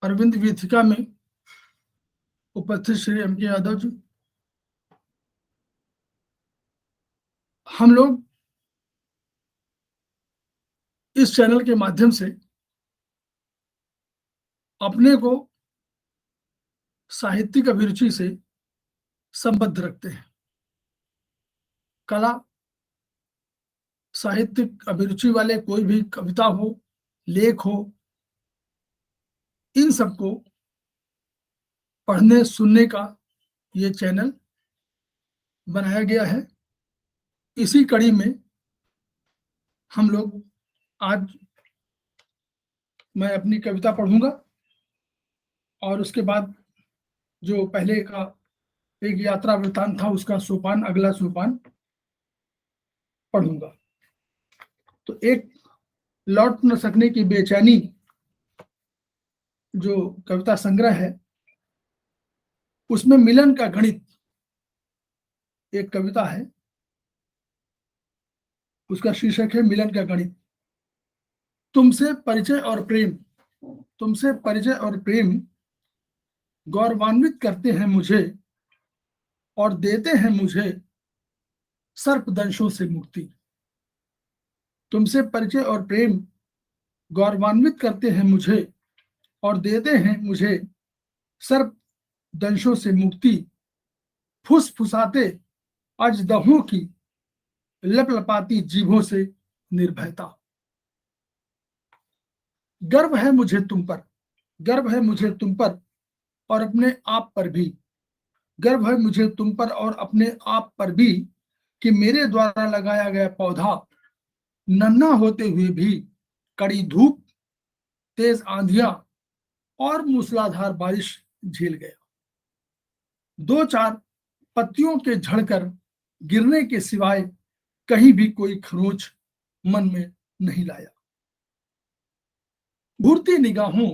अरविंद वीथिका में उपस्थित श्री एम के यादव जी, हम लोग इस चैनल के माध्यम से अपने को साहित्यिक अभिरुचि से संबद्ध रखते हैं। कला, साहित्यिक अभिरुचि वाले कोई भी कविता हो, लेख हो, इन सबको पढ़ने सुनने का ये चैनल बनाया गया है। इसी कड़ी में हम लोग आज मैं अपनी कविता पढ़ूंगा और उसके बाद जो पहले का एक यात्रा वृतांत था उसका सोपान, अगला सोपान पढ़ूंगा। तो एक लौट न सकने की बेचैनी जो कविता संग्रह है, उसमें मिलन का गणित एक कविता है, उसका शीर्षक है मिलन का गणित। तुमसे परिचय और प्रेम, तुमसे परिचय और प्रेम गौरवान्वित करते हैं मुझे और देते हैं मुझे सर्पदंशों से मुक्ति। तुमसे परिचय और प्रेम गौरवान्वित करते हैं मुझे और देते हैं मुझे सर्पदंशों से मुक्ति। फुसफुसाते अजदहों की लपलपाती जीभों से निर्भयता। गर्व है मुझे तुम पर, गर्व है मुझे तुम पर और अपने आप पर भी, गर्व है मुझे तुम पर और अपने आप पर भी कि मेरे द्वारा लगाया गया पौधा नन्हा होते हुए भी कड़ी धूप, तेज आंधियां और मूसलाधार बारिश झेल गया। दो चार पत्तियों के झड़कर गिरने के सिवाय कहीं भी कोई खरोंच मन में नहीं लाया। घूरती निगाहों,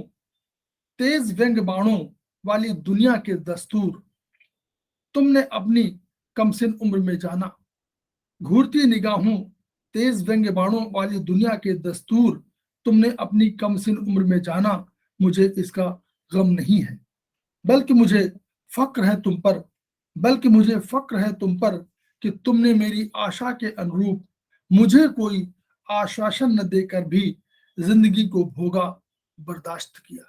तेज व्यंग बाणों वाली दुनिया के दस्तूर तुमने अपनी कमसिन उम्र में जाना। घूरती निगाहों, तेज व्यंग बाणों वाली दुनिया के दस्तूर तुमने अपनी कमसिन उम्र में जाना। मुझे इसका गम नहीं है, बल्कि मुझे फक्र है तुम पर, बल्कि मुझे फक्र है तुम पर कि तुमने मेरी आशा के अनुरूप मुझे कोई आश्वासन न देकर भी जिंदगी को भोगा, बर्दाश्त किया।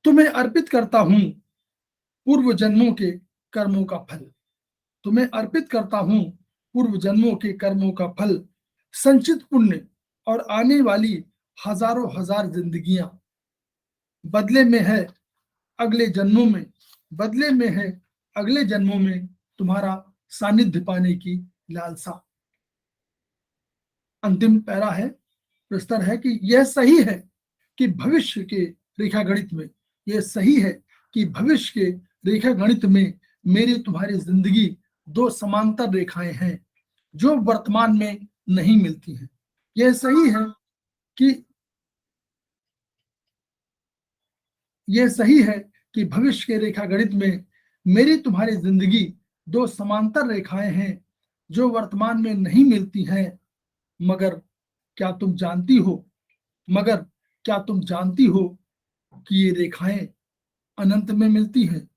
तुम्हें अर्पित करता हूं पूर्व जन्मों के कर्मों का फल, तुम्हें अर्पित करता हूं पूर्व जन्मों के कर्मों का फल, संचित पुण्य और आने वाली हजारों हजार जिंदगियां। बदले में है अगले जन्मों में, बदले में है अगले जन्मों में तुम्हारा सानिध्य पाने की लालसा। अंतिम पैरा है, प्रस्तर है कि यह सही है कि भविष्य के रेखा गणित में, यह सही है कि भविष्य के रेखा गणित में मेरी तुम्हारी जिंदगी दो समांतर रेखाएं हैं जो वर्तमान में नहीं मिलती हैं। यह सही है कि यह सही है कि भविष्य के रेखा गणित में मेरी तुम्हारी जिंदगी दो समांतर रेखाएं हैं जो वर्तमान में नहीं मिलती हैं। मगर क्या तुम जानती हो, मगर क्या तुम जानती हो कि ये रेखाएं अनंत में मिलती हैं?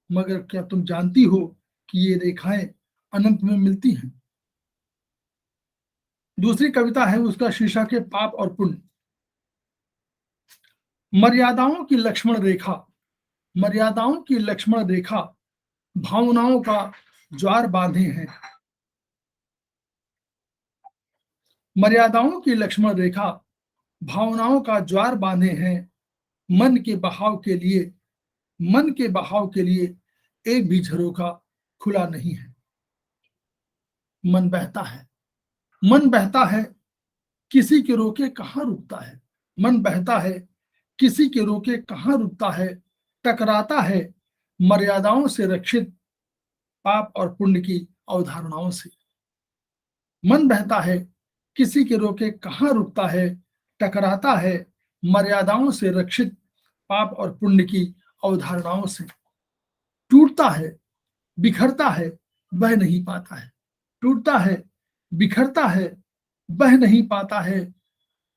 मगर क्या तुम जानती हो कि ये रेखाएं अनंत में मिलती हैं? दूसरी कविता है, उसका शीर्षक है पाप और पुण्य। मर्यादाओं की लक्ष्मण रेखा, मर्यादाओं की लक्ष्मण रेखा भावनाओं का ज्वार बांधे हैं। मर्यादाओं की लक्ष्मण रेखा भावनाओं का ज्वार बांधे हैं। मन के बहाव के लिए, मन के बहाव के लिए एक भी झरोखा खुला नहीं है। मन बहता है, मन बहता है, किसी के रोके कहाँ रुकता है। मन बहता है, किसी के रोके कहाँ रुकता है। टकराता है मर्यादाओं से रक्षित पाप और पुण्य की अवधारणाओं से। मन बहता है, किसी के रोके कहाँ रुकता है। टकराता है मर्यादाओं से रक्षित पाप और पुण्य की अवधारणाओं से। टूटता है, बिखरता है, बह नहीं पाता है। टूटता है, बिखरता है, बह नहीं पाता है।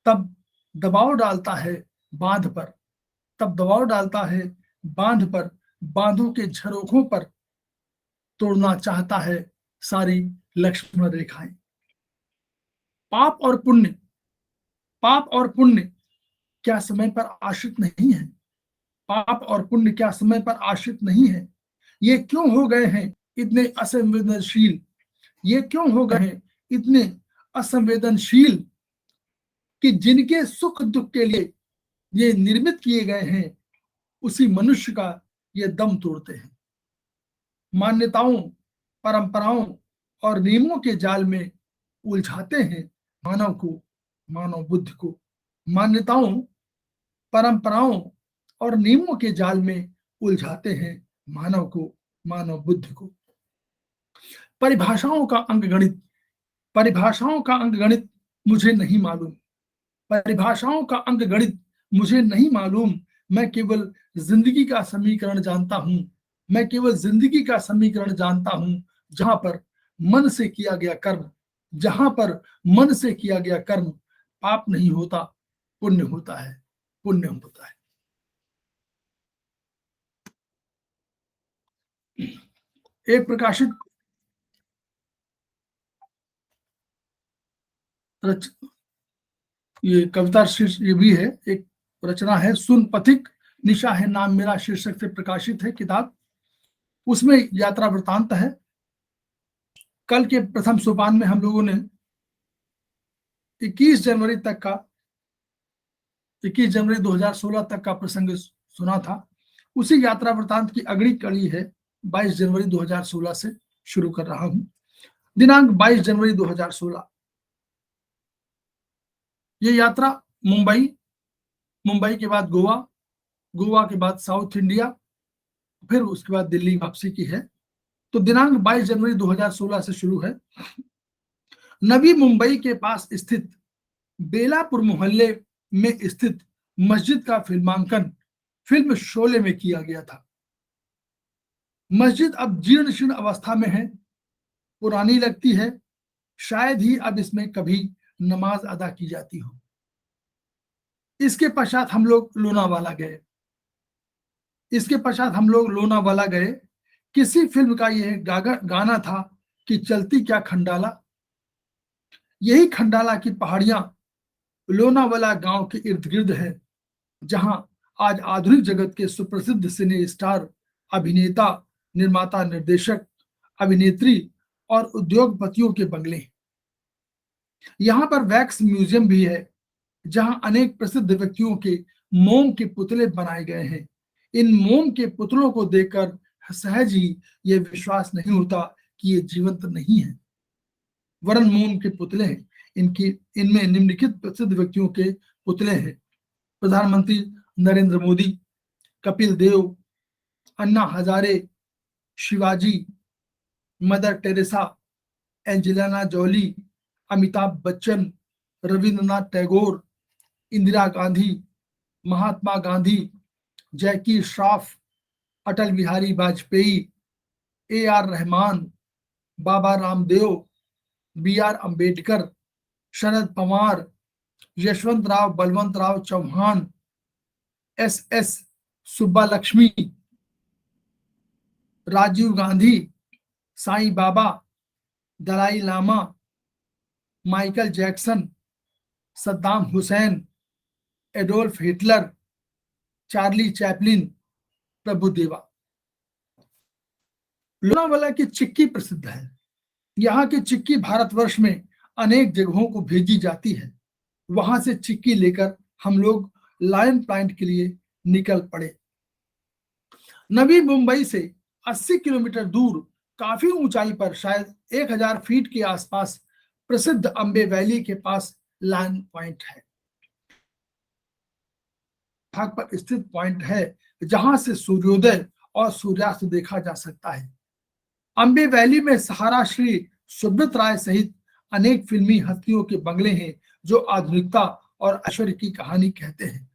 तब दबाव डालता है बांध पर, तब दबाव डालता है बांध पर, बांधों के झरोखों पर तोड़ना चाहता है सारी लक्ष्मण रेखाएं। पाप और पुण्य, पाप और पुण्य क्या समय पर आश्रित नहीं है? पाप और पुण्य क्या समय पर आश्रित नहीं है? ये क्यों हो गए हैं इतने असंवेदनशील? ये क्यों हो गए हैं इतने असंवेदनशील कि जिनके सुख दुख के लिए ये निर्मित किए गए हैं, उसी मनुष्य का ये दम तोड़ते हैं। मान्यताओं, परंपराओं और नियमों के जाल में उलझाते हैं मानव को, मानव बुद्धि को। मान्यताओं, परंपराओं और नियमों के जाल में उलझाते हैं मानव को, मानव बुद्धि को। परिभाषाओं का अंकगणित, परिभाषाओं का अंकगणित मुझे नहीं मालूम, परिभाषाओं का अंकगणित मुझे नहीं मालूम। मैं केवल जिंदगी का समीकरण जानता हूं, मैं केवल जिंदगी का समीकरण जानता हूं, जहां पर मन से किया गया कर्म, जहां पर मन से किया गया कर्म पाप नहीं होता, पुण्य होता है, पुण्य होता है। एक प्रकाशित रच, ये कविता शीर्ष ये भी है, एक रचना है, सुन पथिक निशा है नाम मेरा, शीर्षक से प्रकाशित है किताब। उसमें यात्रा वृतांत है। कल के प्रथम सोपान में हम लोगों ने 21 जनवरी तक का, 21 जनवरी 2016 तक का प्रसंग सुना था। उसी यात्रा वृतांत की अगली कड़ी है 22 जनवरी 2016 से शुरू कर रहा हूं। दिनांक 22 जनवरी 2016। ये यात्रा मुंबई, मुंबई के बाद गोवा, गोवा के बाद साउथ इंडिया, फिर उसके बाद दिल्ली वापसी की है। तो दिनांक 22 जनवरी 2016 से शुरू है। नवी मुंबई के पास स्थित बेलापुर मोहल्ले में स्थित मस्जिद का फिल्मांकन फिल्म शोले में किया गया था। मस्जिद अब जीर्ण शीर्ण अवस्था में है, पुरानी लगती है, शायद ही अब इसमें कभी नमाज अदा की जाती हो। इसके पश्चात हम लोग लोनावाला गए, इसके पश्चात हम लोग लोनावाला गए। किसी फिल्म का यह गाना था कि चलती क्या खंडाला। यही खंडाला की पहाड़ियां लोनावाला गांव के इर्द गिर्द है, जहां आज आधुनिक जगत के सुप्रसिद्ध सिने स्टार, अभिनेता, निर्माता, निर्देशक, अभिनेत्री और उद्योगपतियों के बंगले हैं। यहाँ पर वैक्स म्यूजियम भी है, जहां अनेक प्रसिद्ध व्यक्तियों के मोम के पुतले बनाए गए हैं। इन मोम के पुतलों को देखकर सहज ही यह विश्वास नहीं होता कि ये जीवंत नहीं है, वरन मोम के पुतले हैं। इनमें निम्नलिखित प्रसिद्ध व्यक्तियों के पुतले हैं: प्रधानमंत्री Narendra Modi, Kapil Dev, Anna Hazare, Shivaji, Mother Teresa, Angelina Jolie, Amitabh Bachchan, Rabindranath Tagore, Indira Gandhi, Mahatma Gandhi, Jackie Shroff, Atal Bihari Vajpayee, AR Rahman, Baba Ramdev, BR Ambedkar, Sharad Pawar, Yashwant Rao Balwant Rao Chavan, SS Subbulakshmi, Rajiv Gandhi, Sai Baba, Dalai Lama, Michael Jackson, Saddam Hussein, Adolf Hitler, Charlie Chaplin, Prabhudeva. Lonavala की चिक्की प्रसिद्ध है। यहाँ की चिक्की भारतवर्ष में अनेक जगहों को भेजी जाती है। वहां से चिक्की लेकर हम लोग लायन पॉइंट के लिए निकल पड़े। नवी मुंबई से 80 किलोमीटर दूर, काफी ऊंचाई पर, शायद 1000 फीट के आसपास, प्रसिद्ध अम्बे वैली के पास लायन पॉइंट है। भाग पर स्थित पॉइंट है जहां से सूर्योदय और सूर्यास्त देखा जा सकता है। अम्बे वैली में सहारा श्री सुब्रत राय सहित अनेक फिल्मी हस्तियों के बंगले हैं, जो आधुनिकता और ऐश्वर्य की कहानी कहते हैं।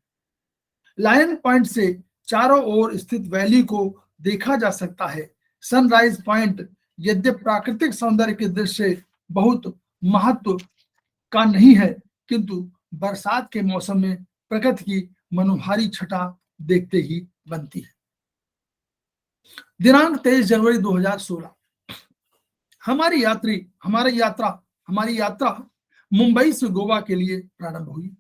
लायन पॉइंट से चारों ओर स्थित वैली को देखा जा सकता है। सनराइज पॉइंट यद्यपि प्राकृतिक सौंदर्य के दृश्य से बहुत महत्व का नहीं है, किंतु बरसात के मौसम में प्रकृति की मनोहारी छटा देखते ही बनती है। दिनांक 23 जनवरी 2016 हमारी यात्रा मुंबई से गोवा के लिए प्रारंभ हुई।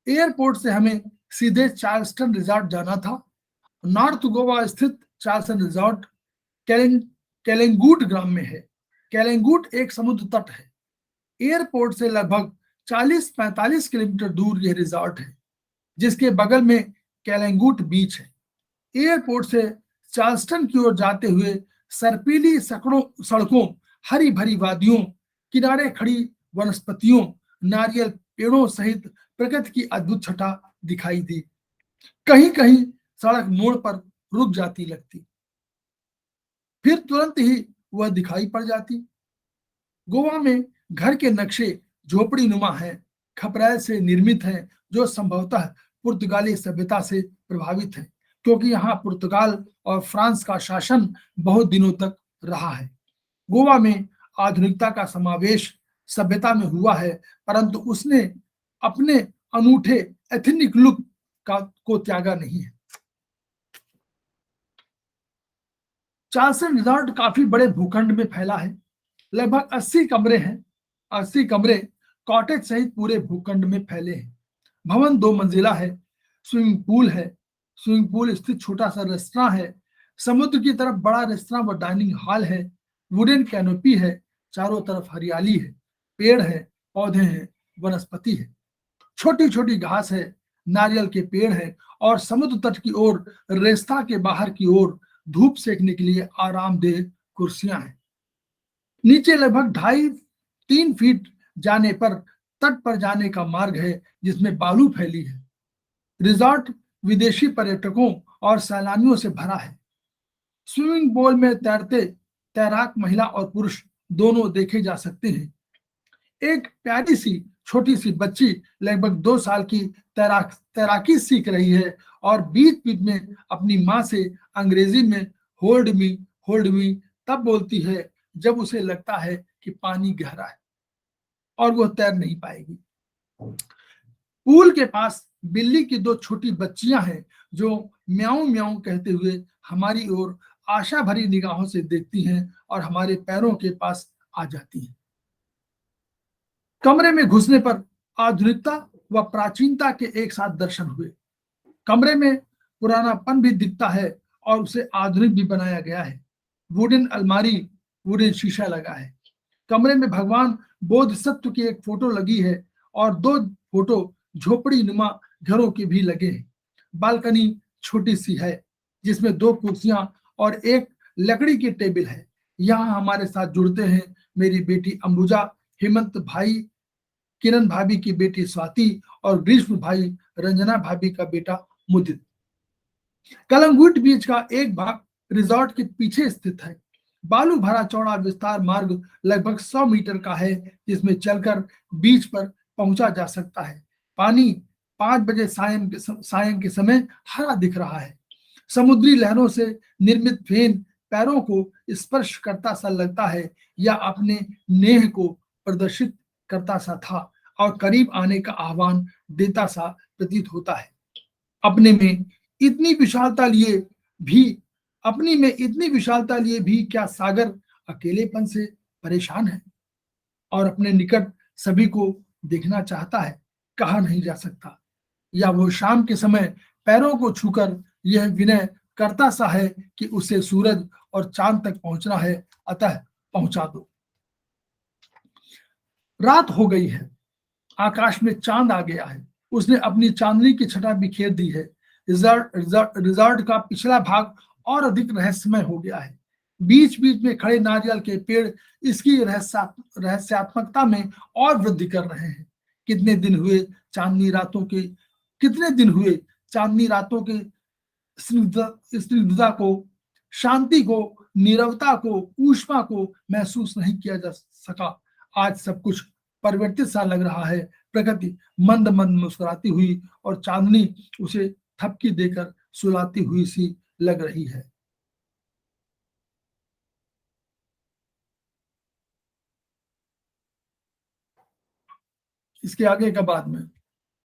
एयरपोर्ट से हमें सीधे चार्ल्सटन रिजॉर्ट जाना था। नॉर्थ गोवा स्थित चार्ल्सटन रिजॉर्ट केलेंगूट ग्राम में है। केलेंगूट एक समुद्र तट है। एयरपोर्ट से लगभग 40-45 किलोमीटर दूर यह रिजॉर्ट है, जिसके बगल में केलेंगूट बीच है। एयरपोर्ट से चार्ल्सटन की ओर जाते हुए सर्पीली सड़कों, हरी भरी वादियों, किनारे खड़ी वनस्पतियों, नारियल पेड़ों सहित प्रकृति की अद्भुत छटा दिखाई दी। कहीं कहीं सड़क मोड़ पर रुक जाती लगती, फिर तुरंत ही वह दिखाई पड़ जाती। गोवा में घर के नक्शे झोपड़ी नुमा है, खपरैल से निर्मित है, जो संभवतः पुर्तगाली सभ्यता से प्रभावित है, क्योंकि यहाँ पुर्तगाल और फ्रांस का शासन बहुत दिनों तक रहा है। गोवा में आधुनिकता का समावेश सभ्यता में हुआ है, परंतु उसने अपने अनूठे एथनिक लुक को त्यागा नहीं है। चार्ल्सटन रिजॉर्ट काफी बड़े भूखंड में फैला है। लगभग 80 कमरे हैं। 80 कमरे कॉटेज सहित पूरे भूखंड में फैले हैं। भवन 2 मंजिला है। स्विमिंग पूल है। स्विमिंग पूल स्थित छोटा सा रेस्तरां है। समुद्र की तरफ बड़ा रेस्तरां व डाइनिंग हॉल है। वुडन कैनोपी है। चारों तरफ हरियाली है, पेड़ है, पौधे हैं, वनस्पति है, छोटी छोटी घास है, नारियल के पेड़ है और समुद्र तट की ओर रेस्ता के बाहर की ओर धूप सेकने के लिए आरामदेह कुर्सियां हैं। नीचे लगभग 2.5-3 फीट जाने पर तट पर जाने का मार्ग है, जिसमें बालू फैली है। रिजॉर्ट विदेशी पर्यटकों और सैलानियों से भरा है। स्विमिंग पूल में तैराक महिला और पुरुष दोनों देखे जा सकते हैं। एक प्यारी सी छोटी सी बच्ची लगभग 2 साल की तैराकी सीख रही है और बीच बीच में अपनी माँ से अंग्रेजी में होल्ड मी तब बोलती है जब उसे लगता है कि पानी गहरा है और वह तैर नहीं पाएगी। पूल के पास बिल्ली की 2 छोटी बच्चियां हैं, जो म्याऊं म्याऊं कहते हुए हमारी ओर आशा भरी निगाहों से देखती हैं और हमारे पैरों के पास आ जाती हैं। कमरे में घुसने पर आधुनिकता व प्राचीनता के एक साथ दर्शन हुए। कमरे में पुरानापन भी दिखता है और उसे आधुनिक भी बनाया गया है। वुडन अलमारी, वुडन शीशा लगा है। कमरे में भगवान बोधिसत्व की एक फोटो लगी है और 2 फोटो झोपड़ी नुमा घरों के भी लगे हैं। बालकनी छोटी सी है, जिसमें 2 कुर्सियां और एक लकड़ी की टेबल है। यहाँ हमारे साथ जुड़ते हैं मेरी बेटी अंबुजा, हेमंत भाई, किरण भाभी की बेटी स्वाति और ग्रीष्म भाई, रंजना भाभी का बेटा मुदित। कलंगुट बीच का एक भाग रिजॉर्ट के पीछे स्थित है। बालू भरा चौड़ा विस्तार मार्ग लगभग 100 मीटर का है, जिसमें चलकर बीच पर पहुंचा जा सकता है। पानी 5 बजे सायं के समय हरा दिख रहा है। समुद्री लहरों से निर्मित फेन पैरों को स्पर्श करता सा लगता है या अपने नेह को प्रदर्शित करता सा था और करीब आने का आह्वान देता सा प्रतीत होता है। अपने में इतनी विशालता लिए भी इतनी विशालता लिए भी क्या सागर अकेलेपन से परेशान है और अपने निकट सभी को देखना चाहता है? कहा नहीं जा सकता। या वो शाम के समय पैरों को छूकर यह विनय करता सा है कि उसे सूरज और चांद तक पहुंचना है, अतः पहुंचा दो। रात हो गई है। आकाश में चांद आ गया है। उसने अपनी चांदनी की छटा बिखेर दी है। रिजॉर्ट का पिछला भाग और अधिक रहस्यमय हो गया है। बीच बीच में खड़े नारियल के पेड़ इसकी रहस्यात्मकता में और वृद्धि कर रहे हैं। कितने दिन हुए चांदनी रातों के स्निग्धता को, शांति को, नीरवता को, ऊष्मा को महसूस नहीं किया जा सका। आज सब कुछ परिवर्तित सा लग रहा है। प्रकृति मंद मंद मुस्कुराती हुई और चांदनी उसे थपकी देकर सुलाती हुई सी लग रही है। इसके आगे का बाद में